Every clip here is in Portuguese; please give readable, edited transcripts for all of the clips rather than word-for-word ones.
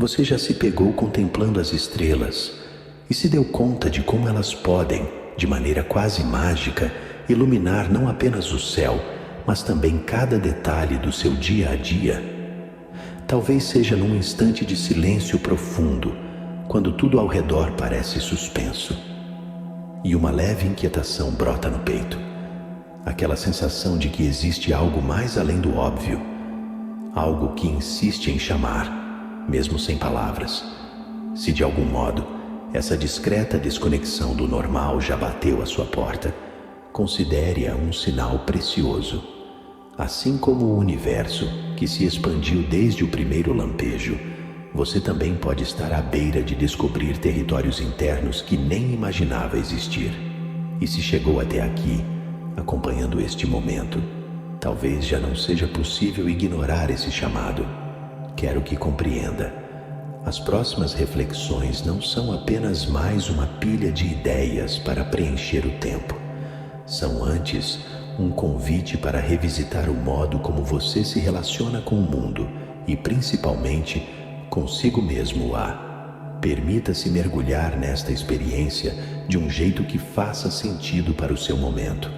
Você já se pegou contemplando as estrelas e se deu conta de como elas podem, de maneira quase mágica, iluminar não apenas o céu, mas também cada detalhe do seu dia a dia? Talvez seja num instante de silêncio profundo, quando tudo ao redor parece suspenso, e uma leve inquietação brota no peito. Aquela sensação de que existe algo mais além do óbvio, algo que insiste em chamar, mesmo sem palavras. Se de algum modo essa discreta desconexão do normal já bateu à sua porta, considere-a um sinal precioso. Assim como o universo, que se expandiu desde o primeiro lampejo, você também pode estar à beira de descobrir territórios internos que nem imaginava existir. E se chegou até aqui, acompanhando este momento, talvez já não seja possível ignorar esse chamado. Quero que compreenda. As próximas reflexões não são apenas mais uma pilha de ideias para preencher o tempo. São antes um convite para revisitar o modo como você se relaciona com o mundo e, principalmente, consigo mesmo. Permita-se mergulhar nesta experiência de um jeito que faça sentido para o seu momento.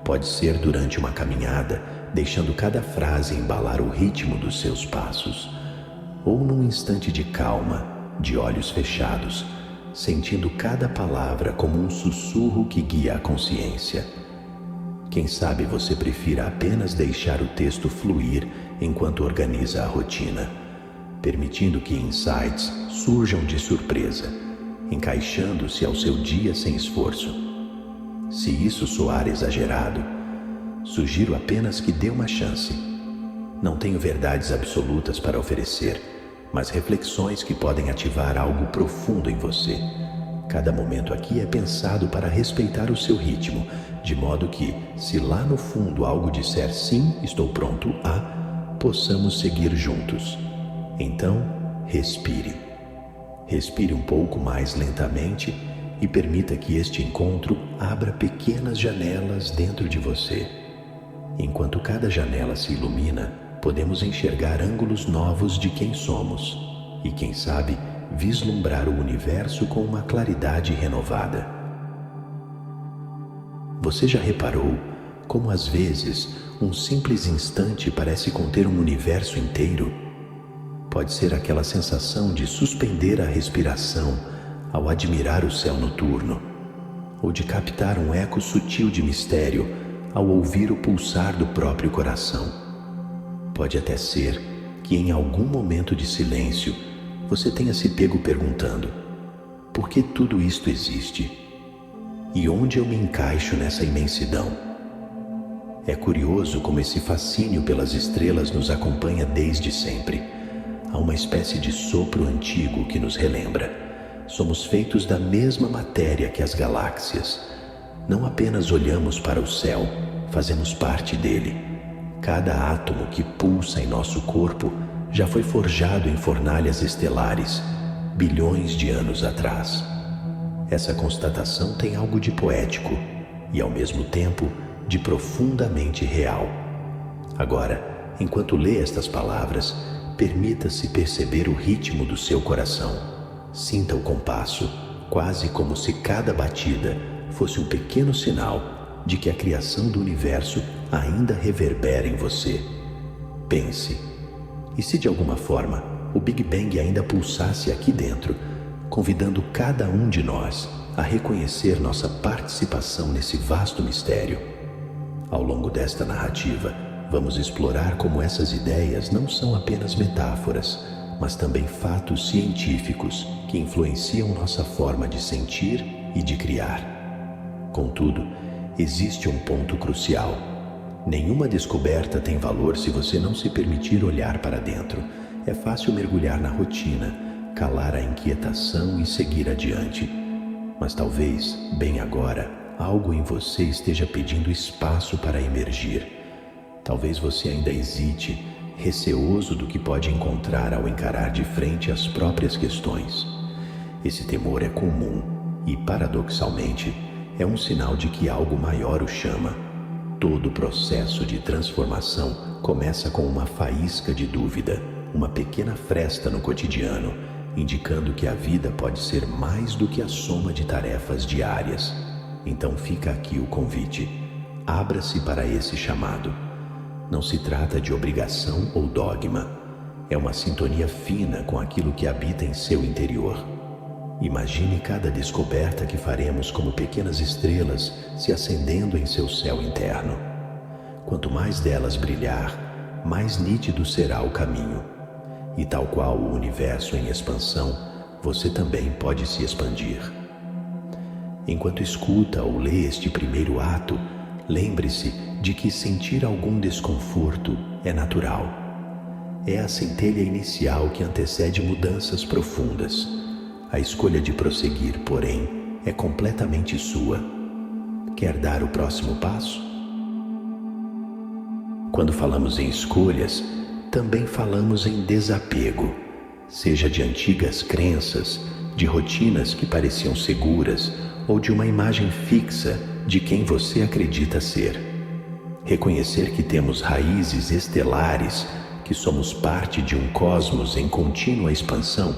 Pode ser durante uma caminhada, deixando cada frase embalar o ritmo dos seus passos, ou num instante de calma, de olhos fechados, sentindo cada palavra como um sussurro que guia a consciência. Quem sabe você prefira apenas deixar o texto fluir enquanto organiza a rotina, permitindo que insights surjam de surpresa, encaixando-se ao seu dia sem esforço. Se isso soar exagerado, sugiro apenas que dê uma chance. Não tenho verdades absolutas para oferecer, mas reflexões que podem ativar algo profundo em você. Cada momento aqui é pensado para respeitar o seu ritmo, de modo que, se lá no fundo algo disser sim, estou pronto possamos seguir juntos. Então, respire. Respire um pouco mais lentamente e permita que este encontro abra pequenas janelas dentro de você. Enquanto cada janela se ilumina, podemos enxergar ângulos novos de quem somos e, quem sabe, vislumbrar o universo com uma claridade renovada. Você já reparou como às vezes um simples instante parece conter um universo inteiro? Pode ser aquela sensação de suspender a respiração ao admirar o céu noturno, ou de captar um eco sutil de mistério ao ouvir o pulsar do próprio coração. Pode até ser que em algum momento de silêncio você tenha se pego perguntando: por que tudo isto existe? E onde eu me encaixo nessa imensidão? É curioso como esse fascínio pelas estrelas nos acompanha desde sempre. Há uma espécie de sopro antigo que nos relembra: somos feitos da mesma matéria que as galáxias. Não apenas olhamos para o céu, fazemos parte dele. Cada átomo que pulsa em nosso corpo já foi forjado em fornalhas estelares, bilhões de anos atrás. Essa constatação tem algo de poético e, ao mesmo tempo, de profundamente real. Agora, enquanto lê estas palavras, permita-se perceber o ritmo do seu coração. Sinta o compasso, quase como se cada batida fosse um pequeno sinal de que a criação do universo ainda reverbera em você. Pense, e se de alguma forma o Big Bang ainda pulsasse aqui dentro, convidando cada um de nós a reconhecer nossa participação nesse vasto mistério? Ao longo desta narrativa, vamos explorar como essas ideias não são apenas metáforas, mas também fatos científicos que influenciam nossa forma de sentir e de criar. Contudo, existe um ponto crucial. Nenhuma descoberta tem valor se você não se permitir olhar para dentro. É fácil mergulhar na rotina, calar a inquietação e seguir adiante. Mas talvez, bem agora, algo em você esteja pedindo espaço para emergir. Talvez você ainda hesite, receoso do que pode encontrar ao encarar de frente as próprias questões. Esse temor é comum e, paradoxalmente, é um sinal de que algo maior o chama. Todo processo de transformação começa com uma faísca de dúvida, uma pequena fresta no cotidiano, indicando que a vida pode ser mais do que a soma de tarefas diárias. Então fica aqui o convite. Abra-se para esse chamado. Não se trata de obrigação ou dogma. É uma sintonia fina com aquilo que habita em seu interior. Imagine cada descoberta que faremos como pequenas estrelas se acendendo em seu céu interno. Quanto mais delas brilhar, mais nítido será o caminho. E tal qual o universo em expansão, você também pode se expandir. Enquanto escuta ou lê este primeiro ato, lembre-se de que sentir algum desconforto é natural. É a centelha inicial que antecede mudanças profundas. A escolha de prosseguir, porém, é completamente sua. Quer dar o próximo passo? Quando falamos em escolhas, também falamos em desapego, seja de antigas crenças, de rotinas que pareciam seguras ou de uma imagem fixa de quem você acredita ser. Reconhecer que temos raízes estelares, que somos parte de um cosmos em contínua expansão,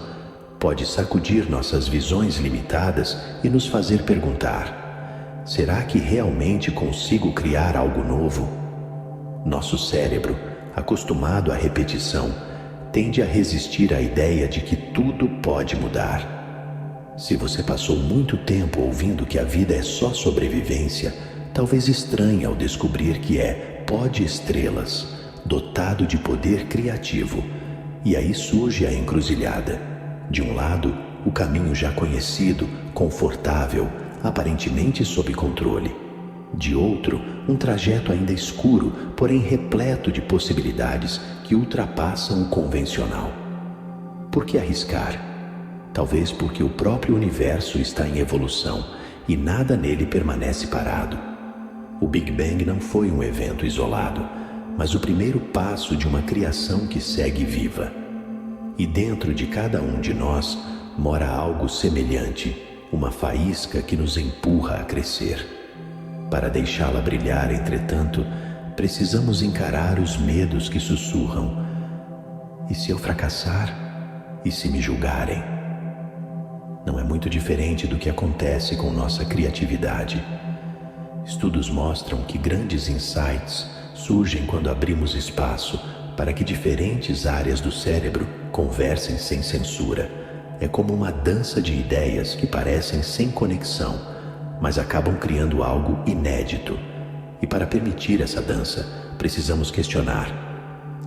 pode sacudir nossas visões limitadas e nos fazer perguntar: será que realmente consigo criar algo novo? Nosso cérebro, acostumado à repetição, tende a resistir à ideia de que tudo pode mudar. Se você passou muito tempo ouvindo que a vida é só sobrevivência, talvez estranhe ao descobrir que é pó de estrelas, dotado de poder criativo. E aí surge a encruzilhada. De um lado, o caminho já conhecido, confortável, aparentemente sob controle. De outro, um trajeto ainda escuro, porém repleto de possibilidades que ultrapassam o convencional. Por que arriscar? Talvez porque o próprio universo está em evolução e nada nele permanece parado. O Big Bang não foi um evento isolado, mas o primeiro passo de uma criação que segue viva. E dentro de cada um de nós mora algo semelhante, uma faísca que nos empurra a crescer. Para deixá-la brilhar, entretanto, precisamos encarar os medos que sussurram: e se eu fracassar? E se me julgarem? Não é muito diferente do que acontece com nossa criatividade. Estudos mostram que grandes insights surgem quando abrimos espaço para que diferentes áreas do cérebro conversem sem censura. É como uma dança de ideias que parecem sem conexão, mas acabam criando algo inédito. E para permitir essa dança, precisamos questionar,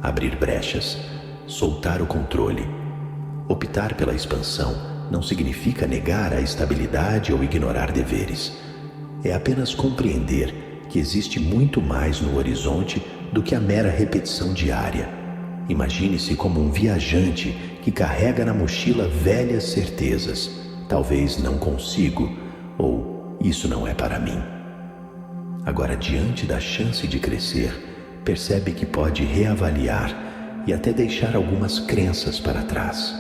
abrir brechas, soltar o controle. Optar pela expansão não significa negar a estabilidade ou ignorar deveres. É apenas compreender que existe muito mais no horizonte do que a mera repetição diária. Imagine-se como um viajante que carrega na mochila velhas certezas. Talvez não consigo, ou isso não é para mim. Agora, diante da chance de crescer, percebe que pode reavaliar e até deixar algumas crenças para trás.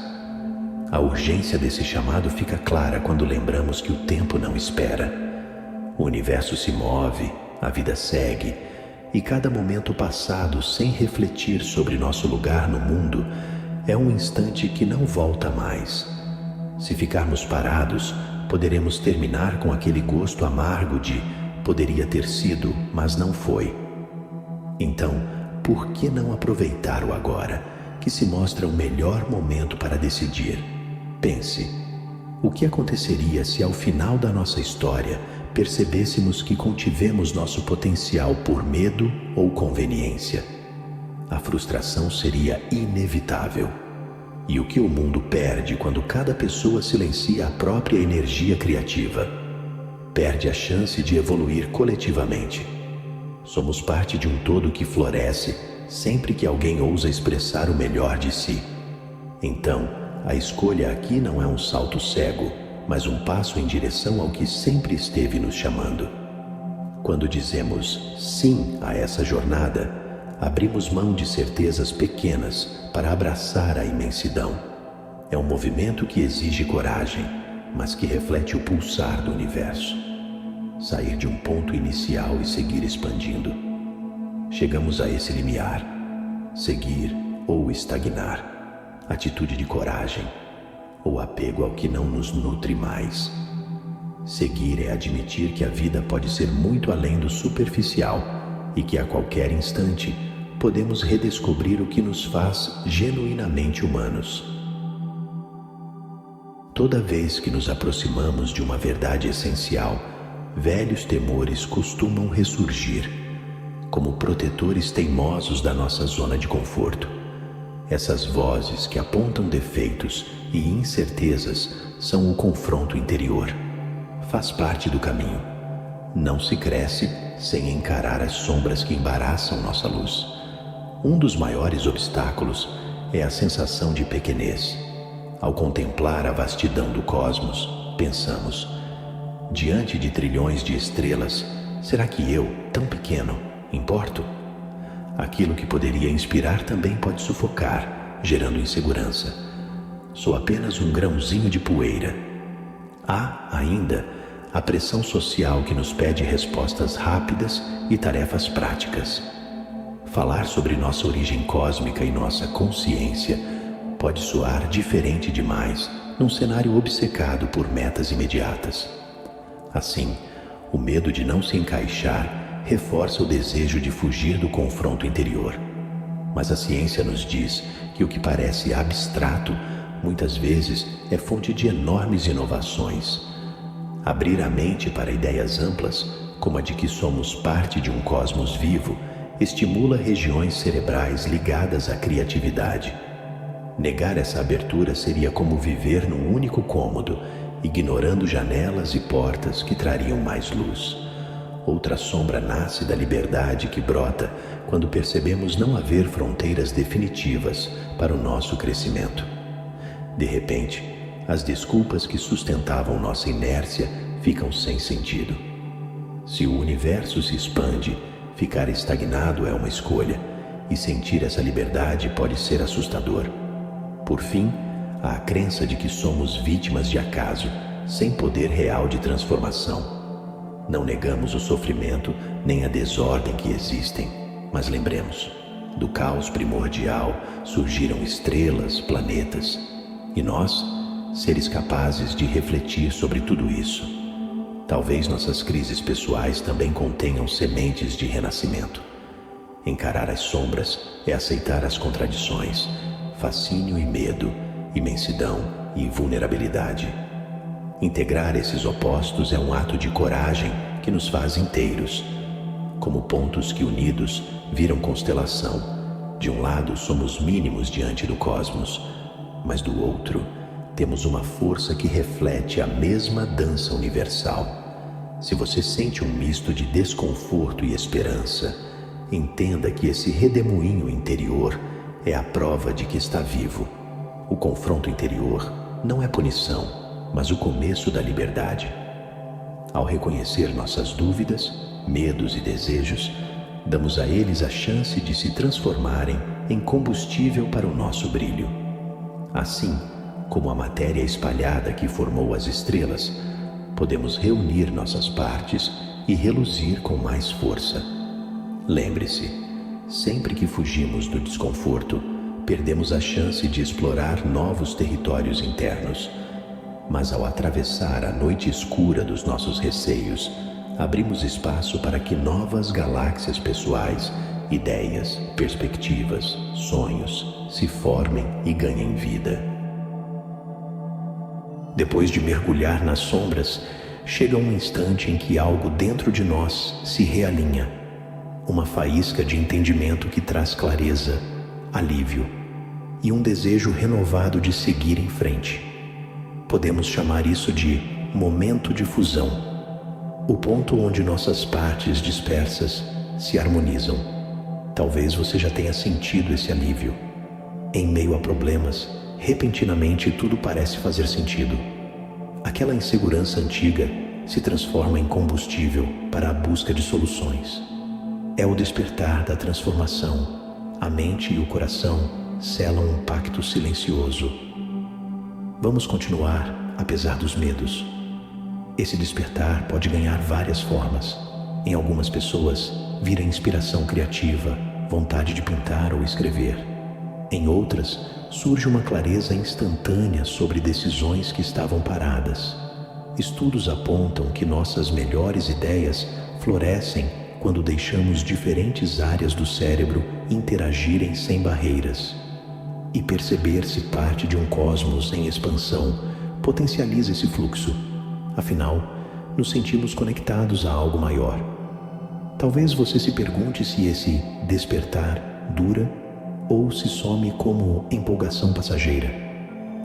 A urgência desse chamado fica clara quando lembramos que o tempo não espera. O universo se move, a vida segue, e cada momento passado sem refletir sobre nosso lugar no mundo é um instante que não volta mais. Se ficarmos parados, poderemos terminar com aquele gosto amargo de poderia ter sido, mas não foi. Então, por que não aproveitar o agora, que se mostra o melhor momento para decidir? Pense, o que aconteceria se ao final da nossa história percebêssemos que contivemos nosso potencial por medo ou conveniência? A frustração seria inevitável. E o que o mundo perde quando cada pessoa silencia a própria energia criativa? Perde a chance de evoluir coletivamente. Somos parte de um todo que floresce sempre que alguém ousa expressar o melhor de si. Então, a escolha aqui não é um salto cego, mas um passo em direção ao que sempre esteve nos chamando. Quando dizemos sim a essa jornada, abrimos mão de certezas pequenas para abraçar a imensidão. É um movimento que exige coragem, mas que reflete o pulsar do universo. Sair de um ponto inicial e seguir expandindo. Chegamos a esse limiar, seguir ou estagnar. atitude de coragem ou apego ao que não nos nutre mais. Seguir é admitir que a vida pode ser muito além do superficial e que a qualquer instante podemos redescobrir o que nos faz genuinamente humanos. Toda vez que nos aproximamos de uma verdade essencial, velhos temores costumam ressurgir, como protetores teimosos da nossa zona de conforto. Essas vozes que apontam defeitos e incertezas são o confronto interior. Faz parte do caminho. Não se cresce sem encarar as sombras que embaraçam nossa luz. Um dos maiores obstáculos é a sensação de pequenez. Ao contemplar a vastidão do cosmos, pensamos: diante de trilhões de estrelas, será que eu, tão pequeno, importo? Aquilo que poderia inspirar também pode sufocar, gerando insegurança. Sou apenas um grãozinho de poeira. Há, ainda, a pressão social que nos pede respostas rápidas e tarefas práticas. Falar sobre nossa origem cósmica e nossa consciência pode soar diferente demais num cenário obcecado por metas imediatas. Assim, o medo de não se encaixar reforça o desejo de fugir do confronto interior. Mas a ciência nos diz que o que parece abstrato muitas vezes é fonte de enormes inovações. Abrir a mente para ideias amplas, como a de que somos parte de um cosmos vivo, estimula regiões cerebrais ligadas à criatividade. Negar essa abertura seria como viver num único cômodo, ignorando janelas e portas que trariam mais luz. Outra sombra nasce da liberdade que brota quando percebemos não haver fronteiras definitivas para o nosso crescimento. De repente, as desculpas que sustentavam nossa inércia ficam sem sentido. Se o universo se expande, ficar estagnado é uma escolha, e sentir essa liberdade pode ser assustador. Por fim, há a crença de que somos vítimas de acaso, sem poder real de transformação. Não negamos o sofrimento nem a desordem que existem, mas lembremos, do caos primordial surgiram estrelas, planetas, e nós, seres capazes de refletir sobre tudo isso. Talvez nossas crises pessoais também contenham sementes de renascimento. Encarar as sombras é aceitar as contradições, fascínio e medo, imensidão e vulnerabilidade. Integrar esses opostos é um ato de coragem que nos faz inteiros. Como pontos que unidos viram constelação. De um lado somos mínimos diante do cosmos, mas do outro temos uma força que reflete a mesma dança universal. Se você sente um misto de desconforto e esperança, entenda que esse redemoinho interior é a prova de que está vivo. O confronto interior não é punição, mas o começo da liberdade. Ao reconhecer nossas dúvidas, medos e desejos, damos a eles a chance de se transformarem em combustível para o nosso brilho. Assim, como a matéria espalhada que formou as estrelas, podemos reunir nossas partes e reluzir com mais força. Lembre-se, sempre que fugimos do desconforto, perdemos a chance de explorar novos territórios internos. Mas ao atravessar a noite escura dos nossos receios, abrimos espaço para que novas galáxias pessoais, ideias, perspectivas, sonhos se formem e ganhem vida. Depois de mergulhar nas sombras, chega um instante em que algo dentro de nós se realinha. Uma faísca de entendimento que traz clareza, alívio e um desejo renovado de seguir em frente. Podemos chamar isso de momento de fusão, o ponto onde nossas partes dispersas se harmonizam. Talvez você já tenha sentido esse alívio. Em meio a problemas, repentinamente tudo parece fazer sentido. Aquela insegurança antiga se transforma em combustível para a busca de soluções. É o despertar da transformação. A mente e o coração selam um pacto silencioso. Vamos continuar, apesar dos medos. Esse despertar pode ganhar várias formas. Em algumas pessoas, vira inspiração criativa, vontade de pintar ou escrever. Em outras, surge uma clareza instantânea sobre decisões que estavam paradas. Estudos apontam que nossas melhores ideias florescem quando deixamos diferentes áreas do cérebro interagirem sem barreiras. E perceber-se parte de um cosmos em expansão potencializa esse fluxo. Afinal, nos sentimos conectados a algo maior. Talvez você se pergunte se esse despertar dura ou se some como empolgação passageira.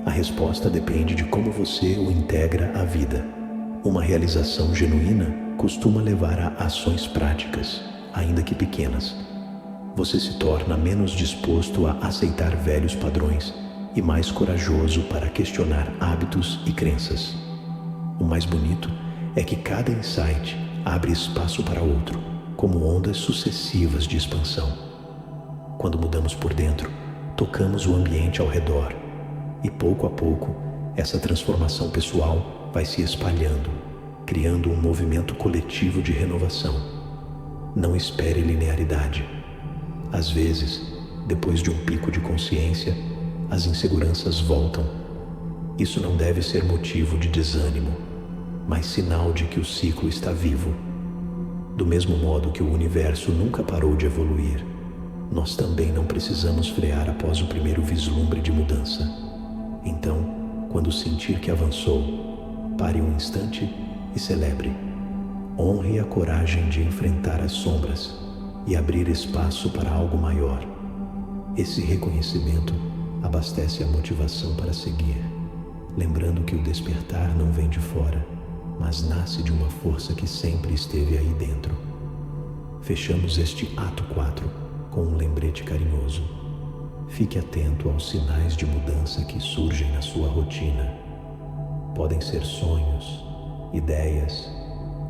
A resposta depende de como você o integra à vida. Uma realização genuína costuma levar a ações práticas, ainda que pequenas. Você se torna menos disposto a aceitar velhos padrões e mais corajoso para questionar hábitos e crenças. O mais bonito é que cada insight abre espaço para outro, como ondas sucessivas de expansão. Quando mudamos por dentro, tocamos o ambiente ao redor e pouco a pouco essa transformação pessoal vai se espalhando, criando um movimento coletivo de renovação. Não espere linearidade. Às vezes, depois de um pico de consciência, as inseguranças voltam. Isso não deve ser motivo de desânimo, mas sinal de que o ciclo está vivo. Do mesmo modo que o universo nunca parou de evoluir, nós também não precisamos frear após o primeiro vislumbre de mudança. Então, quando sentir que avançou, pare um instante e celebre. Honre a coragem de enfrentar as sombras e abrir espaço para algo maior. Esse reconhecimento abastece a motivação para seguir, lembrando que o despertar não vem de fora, mas nasce de uma força que sempre esteve aí dentro. Fechamos este ato 4 com um lembrete carinhoso. Fique atento aos sinais de mudança que surgem na sua rotina. Podem ser sonhos, ideias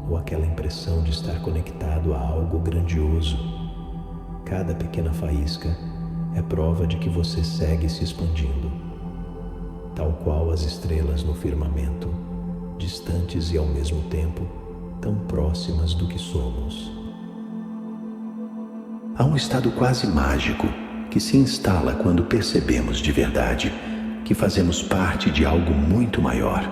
ou aquela impressão de estar conectado a algo grandioso. Cada pequena faísca é prova de que você segue se expandindo, tal qual as estrelas no firmamento, distantes e ao mesmo tempo tão próximas do que somos. Há um estado quase mágico que se instala quando percebemos de verdade que fazemos parte de algo muito maior.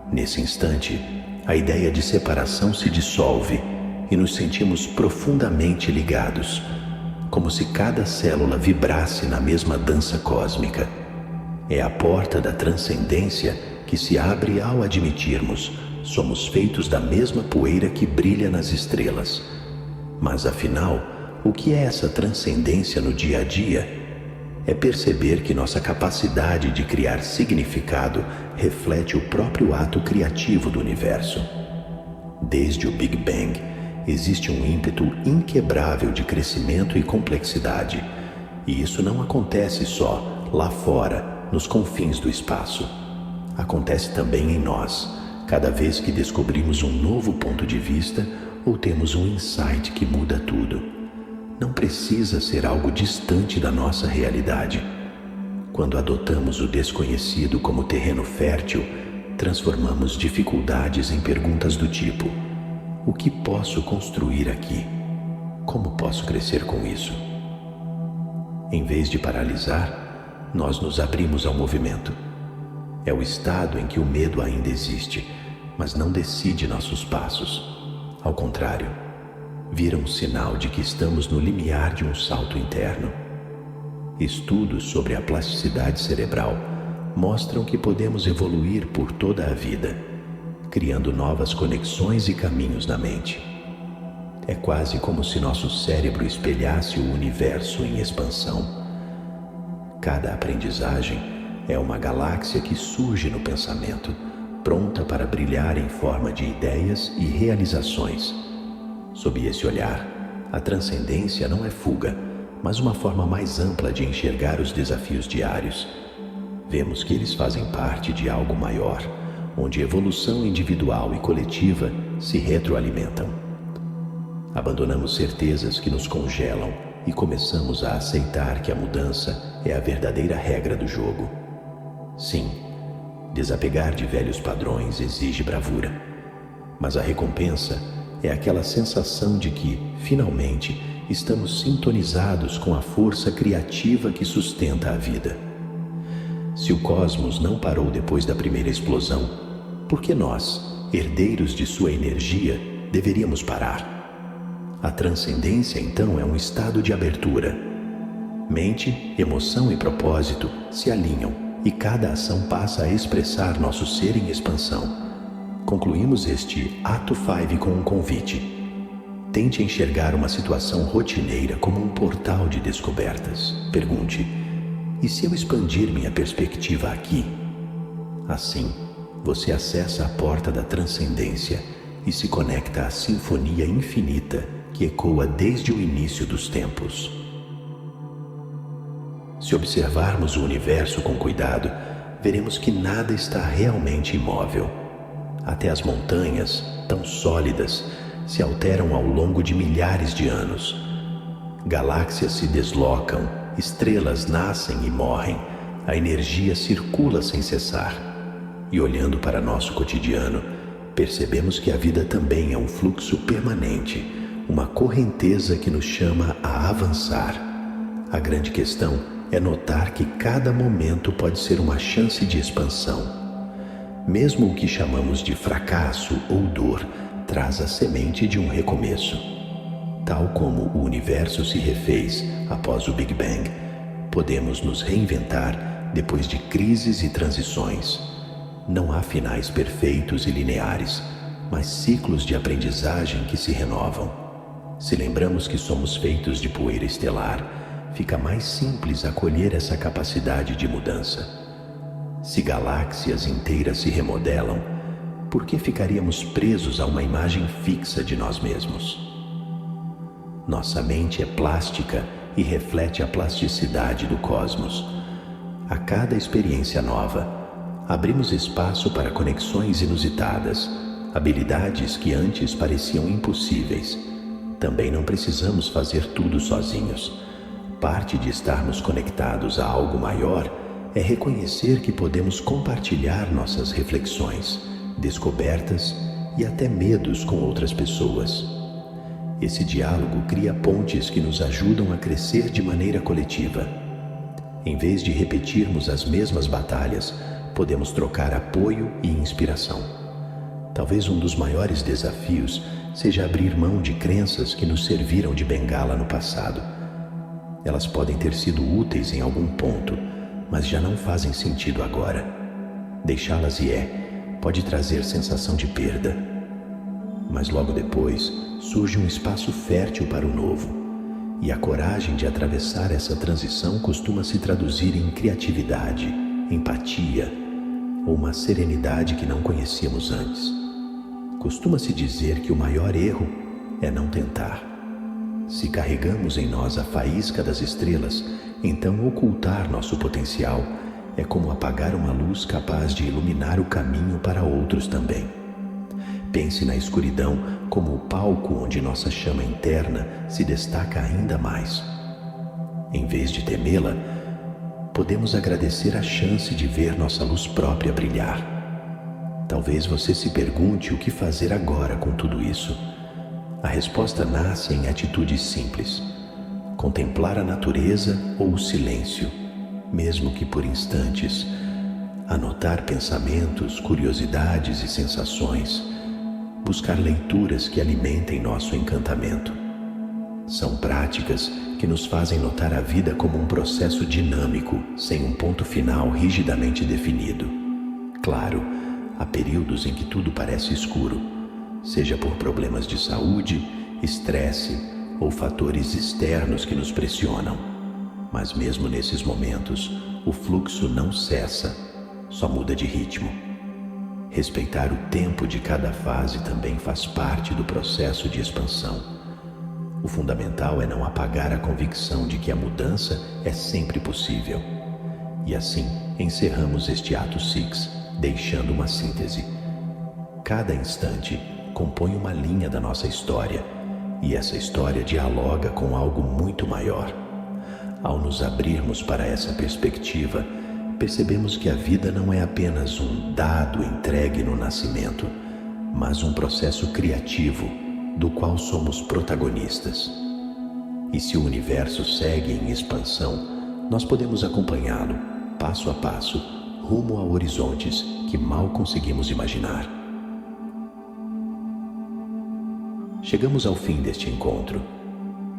Nesse instante, a ideia de separação se dissolve e nos sentimos profundamente ligados, como se cada célula vibrasse na mesma dança cósmica. É a porta da transcendência que se abre ao admitirmos: somos feitos da mesma poeira que brilha nas estrelas. Mas afinal, o que é essa transcendência no dia a dia? É perceber que nossa capacidade de criar significado reflete o próprio ato criativo do universo. Desde o Big Bang, existe um ímpeto inquebrável de crescimento e complexidade. E isso não acontece só lá fora, nos confins do espaço. Acontece também em nós, cada vez que descobrimos um novo ponto de vista ou temos um insight que muda tudo. Não precisa ser algo distante da nossa realidade. Quando adotamos o desconhecido como terreno fértil, transformamos dificuldades em perguntas do tipo: o que posso construir aqui? Como posso crescer com isso? Em vez de paralisar, nós nos abrimos ao movimento. É o estado em que o medo ainda existe, mas não decide nossos passos. Ao contrário, vira um sinal de que estamos no limiar de um salto interno. Estudos sobre a plasticidade cerebral mostram que podemos evoluir por toda a vida, criando novas conexões e caminhos na mente. É quase como se nosso cérebro espelhasse o universo em expansão. Cada aprendizagem é uma galáxia que surge no pensamento, pronta para brilhar em forma de ideias e realizações. Sob esse olhar, a transcendência não é fuga, mas uma forma mais ampla de enxergar os desafios diários. Vemos que eles fazem parte de algo maior, onde evolução individual e coletiva se retroalimentam. Abandonamos certezas que nos congelam e começamos a aceitar que a mudança é a verdadeira regra do jogo. Sim, desapegar de velhos padrões exige bravura, mas a recompensa é aquela sensação de que, finalmente, estamos sintonizados com a força criativa que sustenta a vida. Se o cosmos não parou depois da primeira explosão, por que nós, herdeiros de sua energia, deveríamos parar? A transcendência, então, é um estado de abertura. Mente, emoção e propósito se alinham e cada ação passa a expressar nosso ser em expansão. Concluímos este Ato 5 com um convite. Tente enxergar uma situação rotineira como um portal de descobertas. Pergunte: e se eu expandir minha perspectiva aqui? Assim, você acessa a porta da transcendência e se conecta à sinfonia infinita que ecoa desde o início dos tempos. Se observarmos o universo com cuidado, veremos que nada está realmente imóvel. Até as montanhas, tão sólidas, se alteram ao longo de milhares de anos. Galáxias se deslocam, estrelas nascem e morrem, a energia circula sem cessar. E olhando para nosso cotidiano, percebemos que a vida também é um fluxo permanente, uma correnteza que nos chama a avançar. A grande questão é notar que cada momento pode ser uma chance de expansão. Mesmo o que chamamos de fracasso ou dor traz a semente de um recomeço. Tal como o universo se refez após o Big Bang, podemos nos reinventar depois de crises e transições. Não há finais perfeitos e lineares, mas ciclos de aprendizagem que se renovam. Se lembramos que somos feitos de poeira estelar, fica mais simples acolher essa capacidade de mudança. Se galáxias inteiras se remodelam, por que ficaríamos presos a uma imagem fixa de nós mesmos? Nossa mente é plástica e reflete a plasticidade do cosmos. A cada experiência nova, abrimos espaço para conexões inusitadas, habilidades que antes pareciam impossíveis. Também não precisamos fazer tudo sozinhos. Parte de estarmos conectados a algo maior é reconhecer que podemos compartilhar nossas reflexões, descobertas e até medos com outras pessoas. Esse diálogo cria pontes que nos ajudam a crescer de maneira coletiva. Em vez de repetirmos as mesmas batalhas, podemos trocar apoio e inspiração. Talvez um dos maiores desafios seja abrir mão de crenças que nos serviram de bengala no passado. Elas podem ter sido úteis em algum ponto, mas já não fazem sentido agora. Deixá-las pode trazer sensação de perda. Mas logo depois surge um espaço fértil para o novo, e a coragem de atravessar essa transição costuma se traduzir em criatividade, empatia ou uma serenidade que não conhecíamos antes. Costuma-se dizer que o maior erro é não tentar. Se carregamos em nós a faísca das estrelas, então ocultar nosso potencial é como apagar uma luz capaz de iluminar o caminho para outros também. Pense na escuridão como o palco onde nossa chama interna se destaca ainda mais. Em vez de temê-la, podemos agradecer a chance de ver nossa luz própria brilhar. Talvez você se pergunte o que fazer agora com tudo isso. A resposta nasce em atitudes simples. Contemplar a natureza ou o silêncio, mesmo que por instantes. Anotar pensamentos, curiosidades e sensações. Buscar leituras que alimentem nosso encantamento. São práticas que nos fazem notar a vida como um processo dinâmico, sem um ponto final rigidamente definido. Claro, há períodos em que tudo parece escuro, seja por problemas de saúde, estresse ou fatores externos que nos pressionam. Mas mesmo nesses momentos, o fluxo não cessa, só muda de ritmo. Respeitar o tempo de cada fase também faz parte do processo de expansão. O fundamental é não apagar a convicção de que a mudança é sempre possível. E assim, encerramos este Ato 6, deixando uma síntese. Cada instante compõe uma linha da nossa história, e essa história dialoga com algo muito maior. Ao nos abrirmos para essa perspectiva, percebemos que a vida não é apenas um dado entregue no nascimento, mas um processo criativo do qual somos protagonistas. E se o universo segue em expansão, nós podemos acompanhá-lo, passo a passo, rumo a horizontes que mal conseguimos imaginar. Chegamos ao fim deste encontro,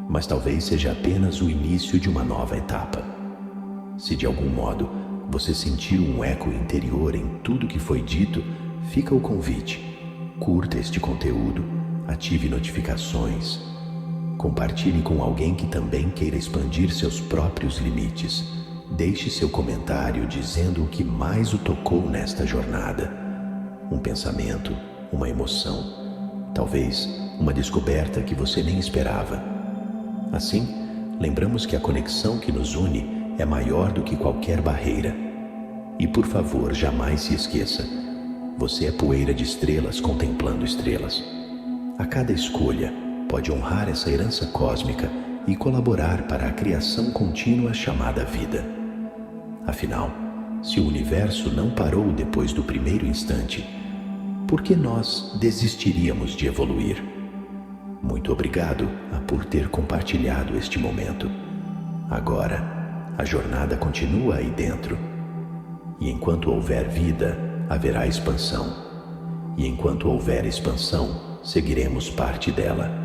mas talvez seja apenas o início de uma nova etapa. Se de algum modo você sentiu um eco interior em tudo que foi dito, fica o convite. Curta este conteúdo, ative notificações, compartilhe com alguém que também queira expandir seus próprios limites. Deixe seu comentário dizendo o que mais o tocou nesta jornada. Um pensamento, uma emoção, talvez uma descoberta que você nem esperava. Assim, lembramos que a conexão que nos une é maior do que qualquer barreira. E por favor, jamais se esqueça, você é poeira de estrelas contemplando estrelas. A cada escolha pode honrar essa herança cósmica e colaborar para a criação contínua chamada vida. Afinal, se o universo não parou depois do primeiro instante, por que nós desistiríamos de evoluir? Muito obrigado por ter compartilhado este momento. Agora, a jornada continua aí dentro. E enquanto houver vida, haverá expansão. E enquanto houver expansão, seguiremos parte dela.